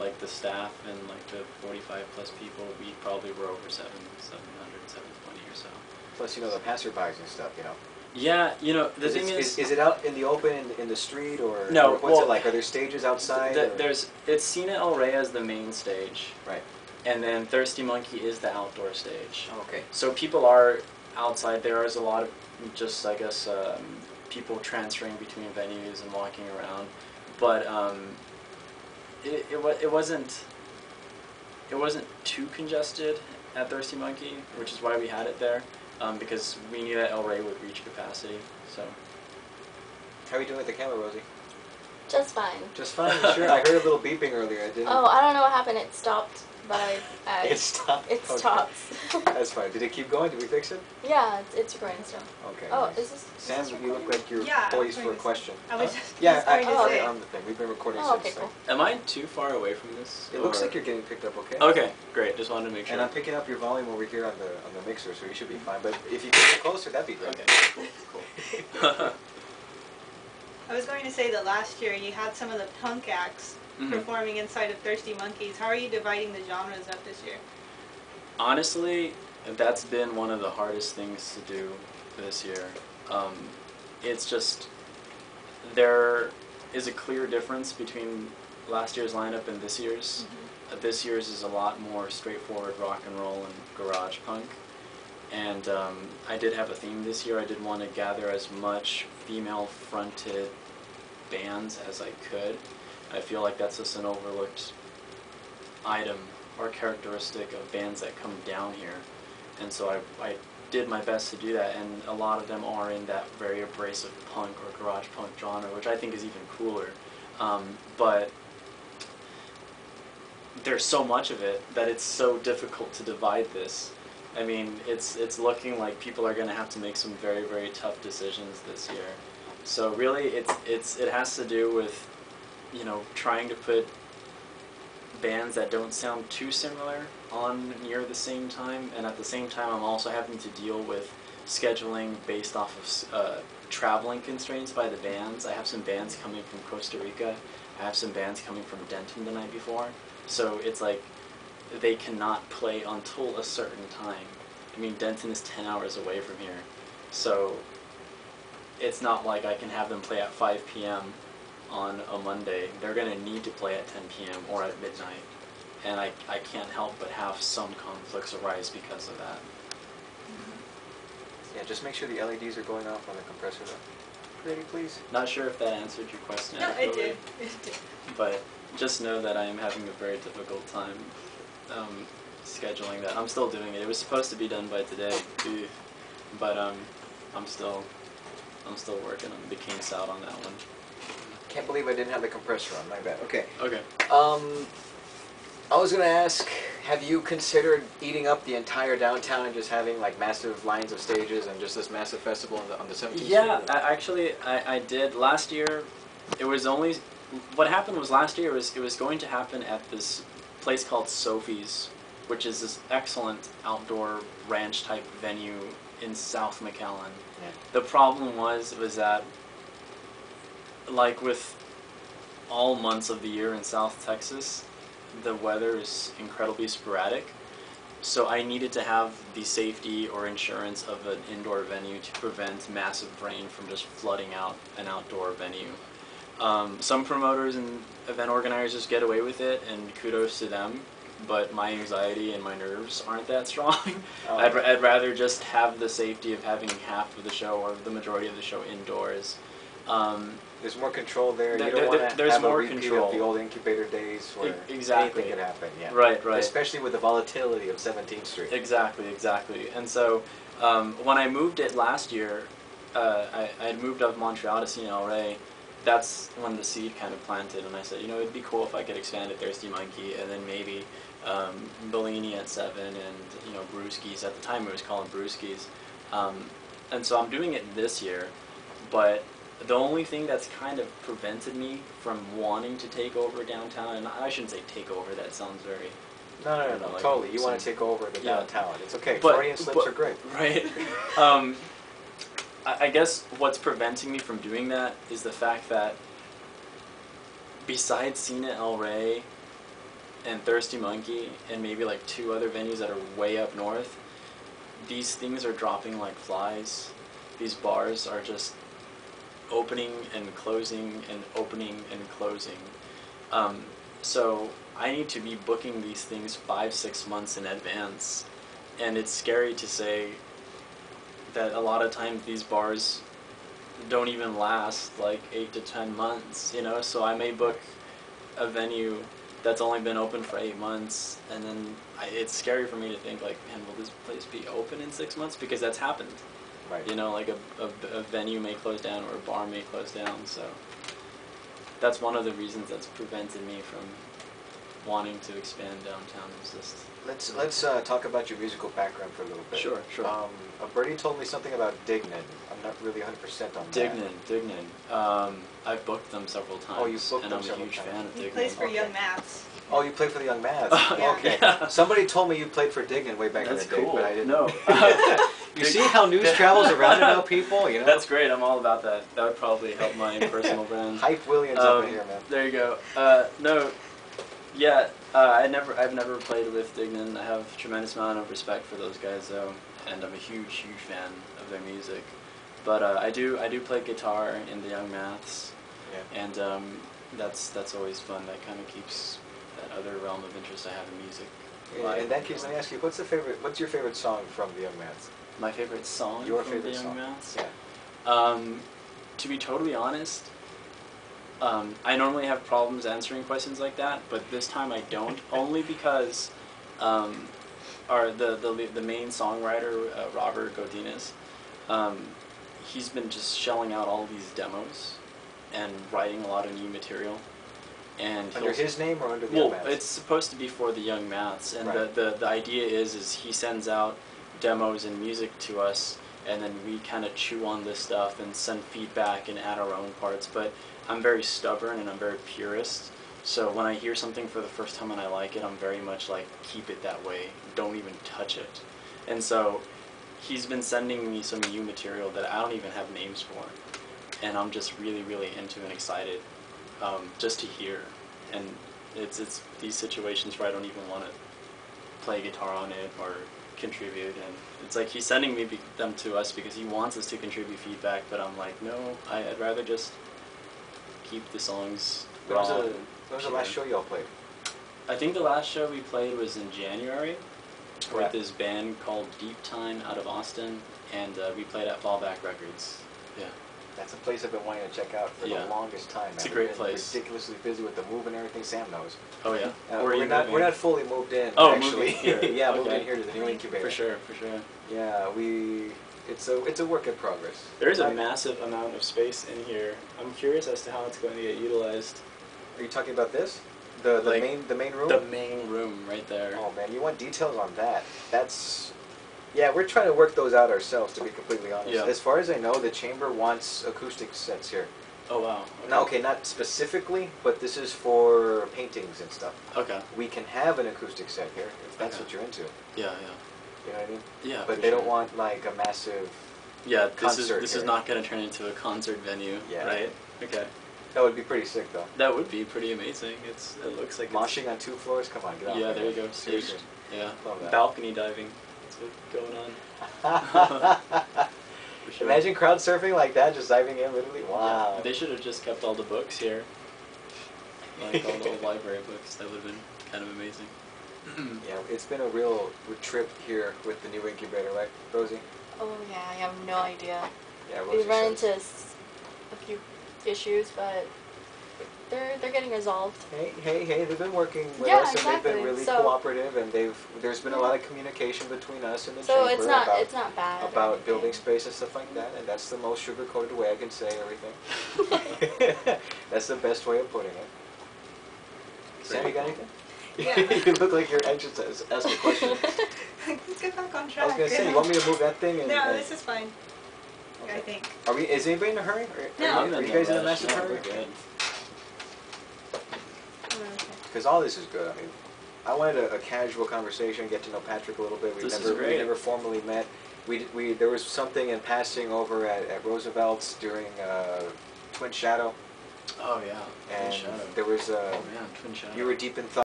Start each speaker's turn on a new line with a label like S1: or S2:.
S1: like the staff and like the 45 plus people, we probably were over 700, 720 or so.
S2: Plus, you know, the passerbys and stuff, you know.
S1: Yeah, you know, the thing
S2: is it out in the open in the street or
S1: no?
S2: Or what's it like? Are there stages outside?
S1: It's Cine El Rey as the main stage,
S2: right,
S1: and then Thirsty Monkey is the outdoor stage.
S2: Oh, okay.
S1: So people are outside. There is a lot of just, I guess, people transferring between venues and walking around, but it wasn't too congested at Thirsty Monkey, which is why we had it there, because we knew that El Rey would reach capacity. So.
S2: How are you doing with the camera, Rosie?
S3: Just fine.
S2: Just fine. Sure. I heard a little beeping earlier. I didn't.
S3: Oh, I don't know what happened. It stopped, but
S2: it stopped.
S3: It
S2: okay.
S3: stops.
S2: That's fine. Did it keep going? Did we fix it?
S3: Yeah, it's growing still.
S2: Okay.
S3: Oh,
S2: nice.
S3: is this?
S2: Sam, you look like you're
S4: Yeah,
S2: poised for a question.
S4: I was just
S2: yeah,
S4: going to say.
S2: on the thing. We've been recording
S3: Oh,
S2: since.
S3: okay, cool.
S1: Am I too far away from this?
S2: It looks like you're getting picked up. Okay.
S1: Okay, great. Just wanted to make sure.
S2: And I'm picking up your volume over here on the mixer, so you should be fine. But if you get closer, that'd be great.
S1: Okay. Cool.
S4: I was going to say that last year you had some of the punk acts performing inside of Thirsty Monkeys. How are you dividing the genres up this year?
S1: Honestly, that's been one of the hardest things to do this year. It's just, there is a clear difference between last year's lineup and this year's. This year's is a lot more straightforward rock and roll and garage punk. And I did have a theme this year. I did want to gather as much female-fronted bands as I could. I feel like that's just an overlooked item or characteristic of bands that come down here. And so I did my best to do that, and a lot of them are in that very abrasive punk or garage punk genre, which I think is even cooler. But there's so much of it that it's so difficult to divide this. I mean, it's looking like people are going to have to make some very, very tough decisions this year. So really, it has to do with, you know, trying to put bands that don't sound too similar on near the same time, and at the same time, I'm also having to deal with scheduling based off of traveling constraints by the bands. I have some bands coming from Costa Rica. I have some bands coming from Denton the night before. So it's like, they cannot play until a certain time. I mean, Denton is 10 hours away from here, so it's not like I can have them play at 5 p.m. on a Monday. They're going to need to play at 10 p.m. or at midnight, and I can't help but have some conflicts arise because of that.
S2: Yeah, just make sure the LEDs are going off on the compressor, though. Pretty please.
S1: Not sure if that answered your question.
S4: No, it did. It did.
S1: But just know that I am having a very difficult time scheduling that. I'm still doing it. It was supposed to be done by today, but I'm still working on the kinks out on that one.
S2: Can't believe I didn't have the compressor on. My bad. Okay.
S1: Okay.
S2: I was gonna ask, have you considered eating up the entire downtown and just having like massive lines of stages and just this massive festival on the 17th
S1: Yeah,
S2: Street?
S1: actually, I did. Last year, it was only... What happened was last year it was going to happen at this place called Sophie's, which is this excellent outdoor ranch-type venue in South McAllen.
S2: Yeah.
S1: The problem was that, like with all months of the year in South Texas, the weather is incredibly sporadic. So I needed to have the safety or insurance of an indoor venue to prevent massive rain from just flooding out an outdoor venue. Some promoters and event organizers get away with it, and kudos to them, but my anxiety and my nerves aren't that strong.
S2: Oh.
S1: I'd rather just have the safety of having half of the show or the majority of the show indoors.
S2: There's more control there. You
S1: There-
S2: don't want
S1: there-
S2: to
S1: there's
S2: have
S1: more
S2: a repeat
S1: control.
S2: of the old incubator days where
S1: Exactly.
S2: anything could happen. Yeah.
S1: Right.
S2: Especially with the volatility of 17th Street.
S1: Exactly. And so when I moved it last year, I had moved up Montreal to Cine El Rey. That's when the seed kind of planted, and I said, you know, it'd be cool if I could expand at Thirsty Monkey, and then maybe Bellini at 7, and you know, Brewski's. At the time, it was called Brewski's. And so I'm doing it this year, but the only thing that's kind of prevented me from wanting to take over downtown, and I shouldn't say take over, that sounds very...
S2: No,
S1: like
S2: totally. You want to take over the downtown. It's okay.
S1: But-
S2: Freudian slips are great.
S1: Right. I guess what's preventing me from doing that is the fact that besides Cine El Rey and Thirsty Monkey and maybe like 2 other venues that are way up north, these things are dropping like flies. These bars are just opening and closing and opening and closing. So I need to be booking these things 5-6 months in advance, and it's scary to say that a lot of times these bars don't even last like 8 to 10 months, you know. So I may book a venue that's only been open for 8 months, and then it's scary for me to think like, man, will this place be open in 6 months? Because that's happened.
S2: Right.
S1: You know, like a venue may close down or a bar may close down. So that's one of the reasons that's prevented me from wanting to expand downtown. Is just
S2: Let's talk about your musical background for a little bit.
S1: Sure.
S2: A birdie told me something about Dignan. I'm not really 100% on that.
S1: Dignan. I've booked them several times.
S2: Oh, you've booked
S1: and
S2: them
S1: I'm a
S2: several
S1: huge
S2: times.
S1: fan of
S4: He
S1: Dignan.
S4: plays for
S2: Okay.
S4: Young Maths.
S2: Oh, you played for the Young Mads.
S4: Yeah.
S2: Okay.
S1: Yeah.
S2: Somebody told me you played for Dignan way back
S1: That's
S2: in the day,
S1: cool.
S2: but I didn't.
S1: No.
S2: You see how news travels around about people, you know?
S1: That's great. I'm all about that. That would probably help my personal brand.
S2: Hype Williams up in here, man.
S1: There you go. No, yeah. I've never played with Dignan. I have a tremendous amount of respect for those guys, though, and I'm a huge fan of their music. But I do play guitar in the Young Maths,
S2: Yeah.
S1: and that's always fun. That kind of keeps that other realm of interest I have in music. alive
S2: In that
S1: and
S2: case, let
S1: going.
S2: me ask you, what's your favorite song from the Young Mads?
S1: My favorite song
S2: Your
S1: from
S2: favorite
S1: the Young
S2: song.
S1: Maths?
S2: Yeah.
S1: To be totally honest, I normally have problems answering questions like that, but this time I don't. Only because the main songwriter, Robert Godinez, he's been just shelling out all these demos and writing a lot of new material. And
S2: Under
S1: he'll-
S2: his name or under the Young
S1: well,
S2: Mads?
S1: it's supposed to be for the Young Maths, and
S2: Right.
S1: the idea is he sends out demos and music to us, and then we kind of chew on this stuff and send feedback and add our own parts. But I'm very stubborn and I'm very purist, so when I hear something for the first time and I like it, I'm very much like, keep it that way, don't even touch it. And so he's been sending me some new material that I don't even have names for, and I'm just really into and excited just to hear. And it's these situations where I don't even want to play guitar on it or contribute, and it's like he's sending them to us because he wants us to contribute feedback, but I'm like, no, I'd rather just keep the songs
S2: When was
S1: raw.
S2: the last show y'all played?
S1: I think the last show we played was in January
S2: Yeah.
S1: with this band called Deep Time out of Austin, and we played at Fallback Records. Yeah.
S2: That's a place I've been wanting to check out for
S1: Yeah.
S2: the longest time.
S1: It's a
S2: man.
S1: great
S2: We've been
S1: place.
S2: ridiculously busy with the move and everything. Sam knows.
S1: Oh yeah. Where are
S2: we're
S1: you
S2: not
S1: moving?
S2: we're not fully moved in.
S1: Oh,
S2: actually.
S1: moving here.
S2: Yeah, moved
S1: Okay.
S2: in here to the new incubator.
S1: For sure.
S2: Yeah, it's a work in progress.
S1: There is a
S2: Like-
S1: massive amount of space in here. I'm curious as to how it's going to get utilized.
S2: Are you talking about this? The
S1: Like,
S2: main room?
S1: The main room right there.
S2: Oh man, you want details on that? Yeah, we're trying to work those out ourselves, to be completely honest.
S1: Yeah.
S2: As far as I know, the chamber wants acoustic sets here.
S1: Oh wow.
S2: No, okay, not specifically, but this is for paintings and stuff.
S1: Okay.
S2: We can have an acoustic set here if that's
S1: Okay.
S2: what you're into.
S1: Yeah.
S2: You know what I mean?
S1: Yeah.
S2: But
S1: for
S2: they
S1: sure.
S2: don't want like a massive.
S1: Yeah. This
S2: concert
S1: is
S2: here.
S1: not going to turn into a concert venue.
S2: Yeah.
S1: Right. Okay.
S2: That would be pretty sick, though.
S1: That would be pretty amazing. It looks like
S2: Moshing on 2 floors. Come on, get out.
S1: Yeah.
S2: man.
S1: There you go.
S2: Seriously.
S1: Staged. Yeah.
S2: Love that.
S1: Balcony diving. That's what's going on. For sure.
S2: Imagine crowd surfing like that, just diving in, literally. Wow.
S1: Yeah. They should have just kept all the books here. Like all the old library books. That would have been kind of amazing.
S2: Yeah, it's been a real trip here with the new incubator, right, Rosie?
S3: Oh yeah, I have no idea.
S2: Yeah,
S3: We
S2: Rosie
S3: run
S2: says.
S3: into a few issues, but they're getting resolved.
S2: Hey, they've been working with
S3: Yeah,
S2: us and they've
S3: exactly.
S2: been really
S3: So-
S2: cooperative, and there's been a lot of communication between us and the
S3: So
S2: chamber
S3: it's not bad. or
S2: about
S3: anything.
S2: building space and stuff like that, and that's the most sugar-coated way I can say everything. That's the best way of putting it. Sam, you got anything?
S4: Yeah.
S2: You look like you're anxious to ask a question.
S4: Let's get back on
S2: I
S4: track.
S2: was gonna say, you want me to move that thing? And,
S4: No,
S2: and-
S4: this is fine.
S2: Okay.
S4: I think.
S2: Is anybody in a hurry?
S4: No.
S2: Are you guys in a massive
S1: No,
S2: hurry?
S1: we're good.
S4: Okay.
S2: Because all this is good. I mean, I wanted a casual conversation, get to know Patrick a little bit.
S1: This is
S2: We
S1: great.
S2: never formally met. There was something in passing over at Roosevelt's during Twin Shadow,
S1: Oh yeah. Twin
S2: and
S1: Shadow.
S2: there was
S1: Oh man, Twin Shadow.
S2: you were deep in thought.